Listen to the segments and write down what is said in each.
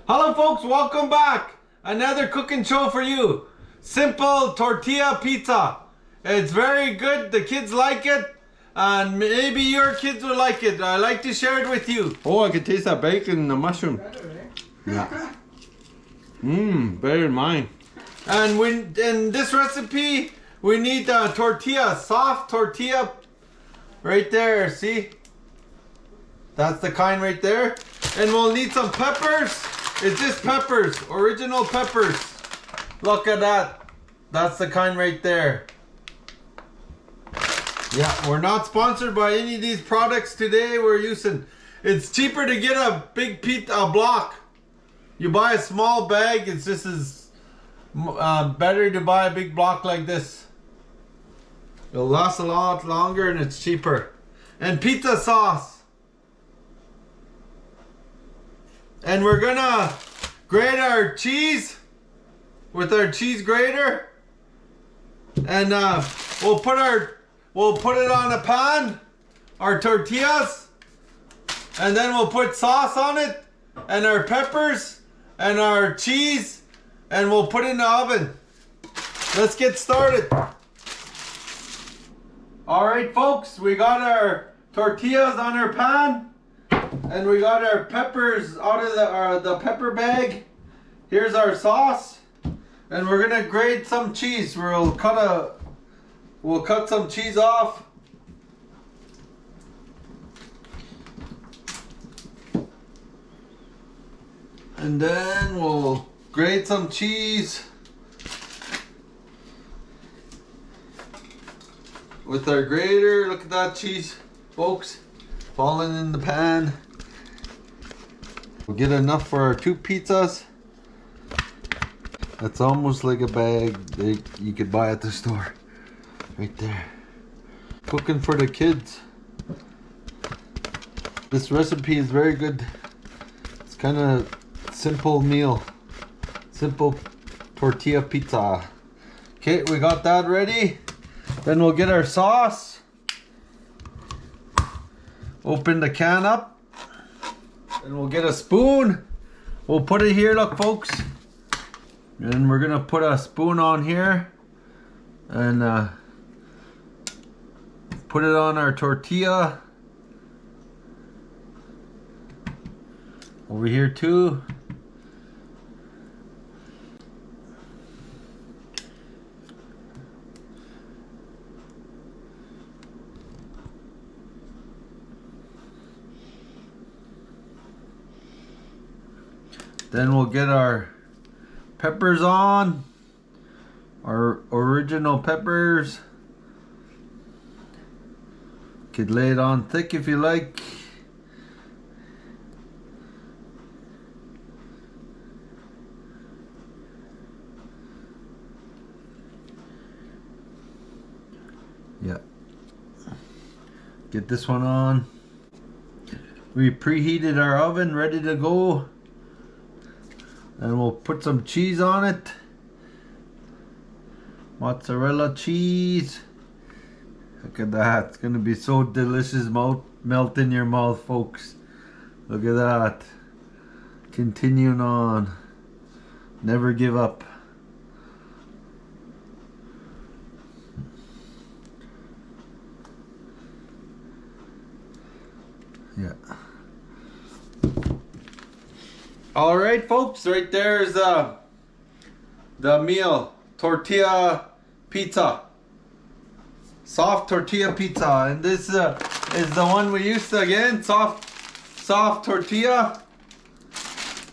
Hello folks, welcome back. Another cooking show for you. Simple tortilla pizza. It's very good, the kids like it, and maybe your kids will like it. I like to share it with you. Oh, I can taste that bacon and the mushroom. Yeah. Better than mine. And in this recipe, we need tortilla, soft tortilla right there, see? That's the kind right there. And we'll need some peppers. It's just peppers, original peppers. Look at that. That's the kind right there. Yeah, we're not sponsored by any of these products today. We're using, it's cheaper to get a big pizza block. You buy a small bag, it's just as better to buy a big block like this. It'll last a lot longer and it's cheaper. And pizza sauce. And we're gonna grate our cheese with our cheese grater. And we'll put it on a pan, our tortillas, and then we'll put sauce on it, and our peppers, and our cheese, and we'll put it in the oven. Let's get started. Alright folks, we got our tortillas on our pan, and we got our peppers out of the pepper bag. Here's our sauce, and we're gonna grate some cheese. We'll cut some cheese off. And then we'll grate some cheese with our grater. Look at that cheese, folks, falling in the pan. We'll get enough for our 2 pizzas. That's almost like a bag that you could buy at the store. Right there. Cooking for the kids. This recipe is very good. It's kind of simple meal. Simple tortilla pizza. Okay, we got that ready. Then we'll get our sauce. Open the can up. And we'll get a spoon. We'll put it here, look folks. And we're gonna put a spoon on here. And put it on our tortilla. Over here too. Then we'll get our peppers on. Our original peppers. Could lay it on thick if you like. Yeah. Get this one on. We preheated our oven, ready to go. And we'll put some cheese on it. Mozzarella cheese. Look at that. It's gonna be so delicious. Melt in your mouth, folks. Look at that. Continuing on. Never give up. Yeah. Alright folks, right there is the meal. Tortilla pizza. Soft tortilla pizza. And this is the one we used to, again. Soft tortilla.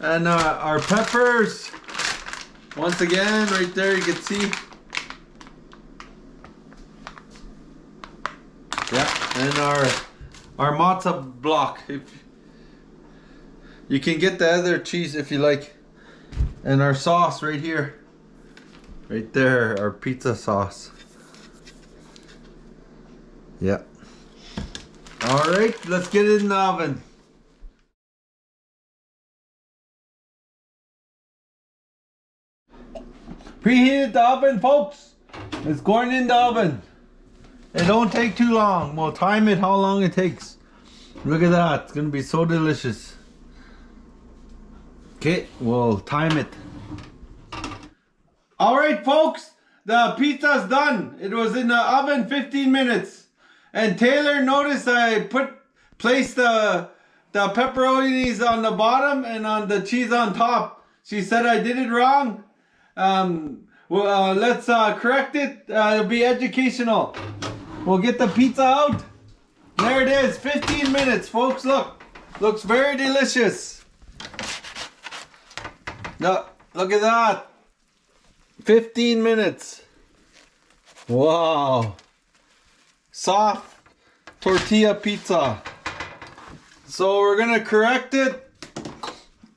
And our peppers. Once again, right there you can see. Yeah, and our matzo block. You can get the other cheese if you like. And our sauce right here. Right there, our pizza sauce. Yeah. Alright, let's get it in the oven. Preheated the oven, folks. It's going in the oven. It don't take too long. We'll time it how long it takes. Look at that. It's going to be so delicious. Okay, we'll time it. All right, folks, the pizza's done. It was in the oven 15 minutes. And Taylor noticed I placed the pepperonis on the bottom and on the cheese on top. She said I did it wrong. Let's correct it. It'll be educational. We'll get the pizza out. There it is, 15 minutes, folks. Look, looks very delicious. No, look at that. 15 minutes. Wow. Soft tortilla pizza. So we're gonna correct it.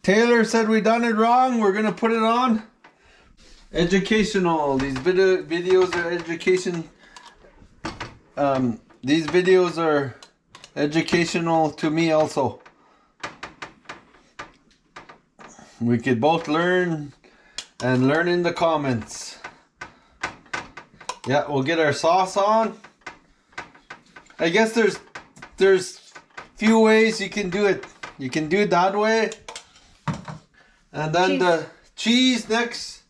Taylor said we done it wrong. We're gonna put it on. Educational. These videos are education. These videos are educational to me also. We could both learn and learn in the comments. Yeah, we'll get our sauce on. I guess there's few ways you can do it. You can do it that way. And then the cheese next.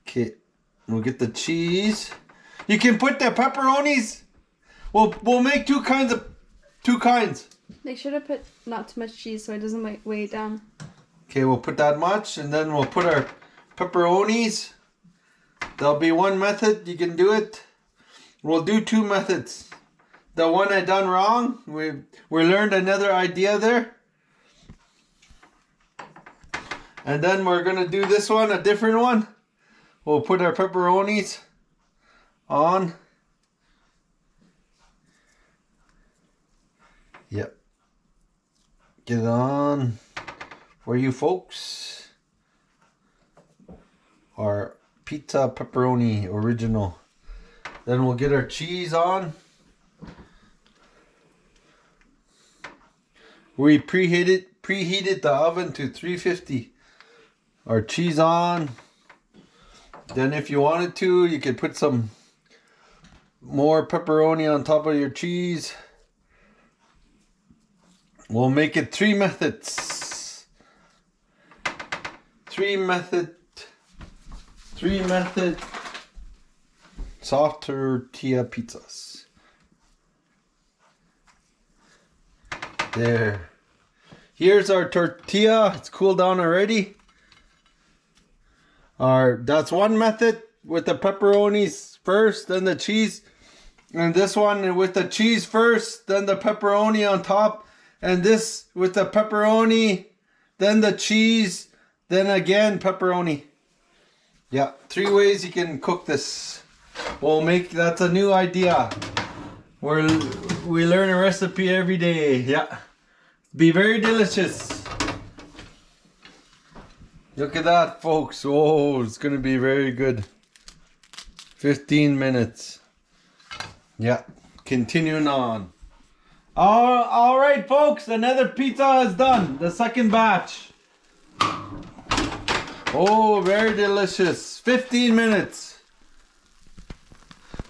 Okay, we'll get the cheese. You can put the pepperonis. We'll make two kinds. Make sure to put not too much cheese so it doesn't weigh it down. Okay, we'll put that much, and then we'll put our pepperonis. There'll be one method you can do it. We'll do two methods. The one I done wrong, we learned another idea there. And then we're gonna do this one, a different one. We'll put our pepperonis on. Yep. Get it on for you folks. Our pizza pepperoni original. Then we'll get our cheese on. We preheated the oven to 350. Our cheese on. Then if you wanted to, you could put some more pepperoni on top of your cheese. We'll make it three methods. Three method soft tortilla pizzas. There. Here's our tortilla. It's cooled down already. That's one method with the pepperonis first, then the cheese. And this one with the cheese first, then the pepperoni on top. And this with the pepperoni, then the cheese, then again pepperoni. Yeah, three ways you can cook this. That's a new idea. We learn a recipe every day. Yeah, be very delicious. Look at that, folks. Oh, it's gonna be very good. 15 minutes. Yeah, continuing on. All right, folks, another pizza is done. The second batch. Oh, very delicious. 15 minutes.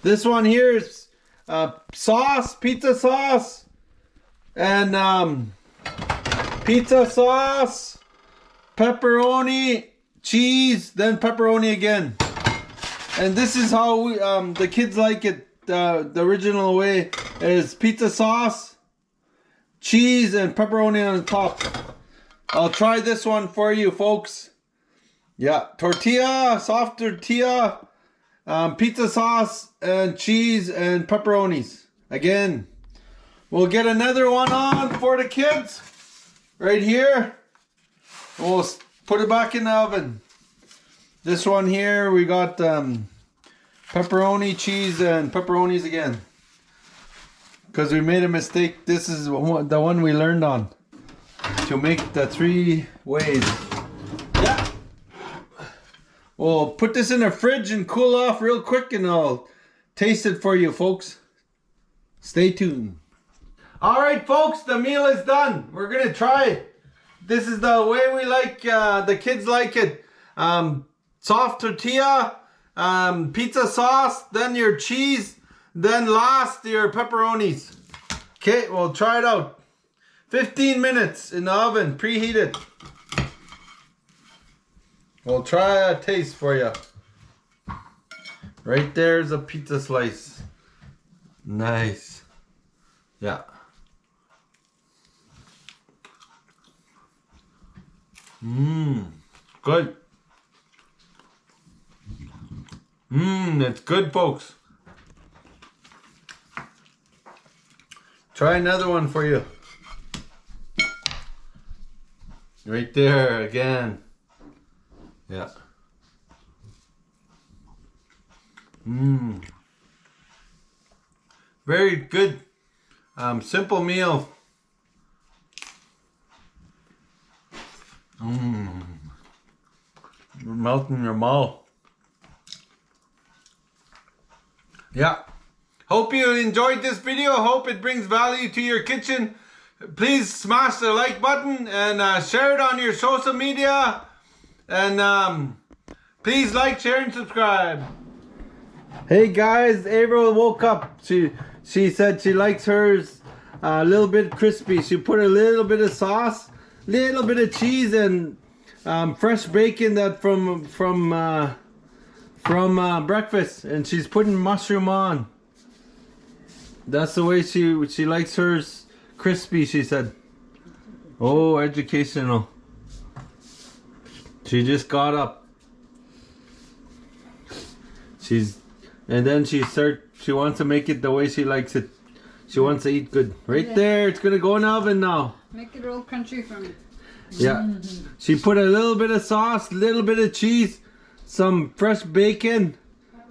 This one here is sauce, pizza sauce, and pizza sauce, pepperoni, cheese, then pepperoni again. And this is how we, the kids like it. The original way is pizza sauce, cheese, and pepperoni on the top. I'll try this one for you, folks. Yeah, tortilla, soft tortilla, pizza sauce, and cheese, and pepperonis. Again, we'll get another one on for the kids right here. We'll put it back in the oven. This one here, we got pepperoni, cheese, and pepperonis again. Because we made a mistake. This is the one we learned on. To make the three ways. Yeah. We'll put this in the fridge and cool off real quick, and I'll taste it for you, folks. Stay tuned. Alright, folks, the meal is done. We're going to try it. This is the way we like, the kids like it. Soft tortilla, pizza sauce, then your cheese, then last your pepperonis. Okay, we'll try it out. 15 minutes in the oven, preheated. We'll try a taste for you. Right there's a pizza slice. Nice. Yeah. Good. It's good, folks. Try another one for you. Right there again. Yeah. Very good. Simple meal. Melting in your mouth. Yeah. Hope you enjoyed this video. Hope it brings value to your kitchen. Please smash the like button and share it on your social media. And please like, share, and subscribe. Hey guys, April woke up. She said she likes hers a little bit crispy. She put a little bit of sauce, little bit of cheese, and fresh bacon that from breakfast, and she's putting mushroom on. That's the way she likes hers crispy, she said. Oh, educational. She just got up. And then she wants to make it the way she likes it. She wants to eat good. Right there, it's gonna go in the oven now. Make it all crunchy for me. Yeah. She put a little bit of sauce, little bit of cheese, some fresh bacon,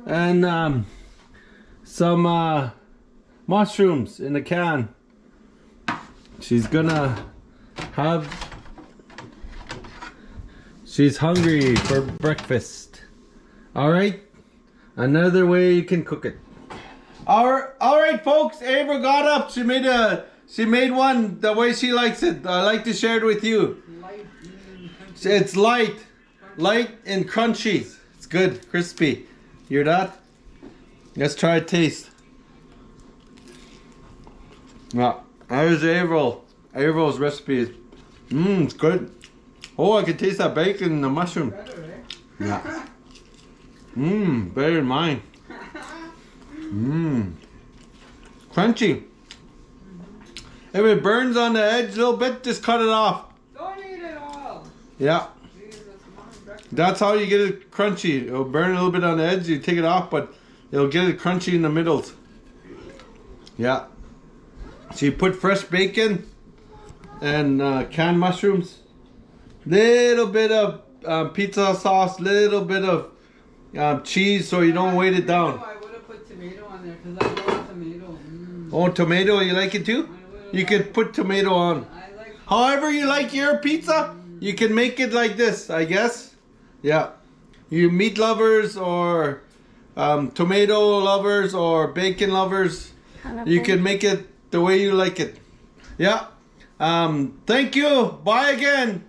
and some mushrooms in a can. She's gonna she's hungry for breakfast. Alright? Another way you can cook it. Alright folks, Ava got up. She made one the way she likes it. I like to share it with you. It's light and crunchy. It's good, crispy. Hear that? Let's try a taste. Yeah, there's Avril's recipe. It's good. Oh, I can taste that bacon and the mushroom. Yeah. Better than mine. Crunchy. If it burns on the edge a little bit, just cut it off. Don't eat it all. Yeah. That's how you get it crunchy. It'll burn a little bit on the edge, you take it off, but it'll get it crunchy in the middles. Yeah. So you put fresh bacon and canned mushrooms, little bit of pizza sauce, little bit of cheese so you don't weight it down. I would have put tomato on there because I love tomato. Oh, tomato, you like it too? You could put tomato on. However you like your pizza, you can make it like this, I guess. Yeah. You meat lovers or tomato lovers or bacon lovers, you can make it the way you like it. Yeah. Thank you. Bye again.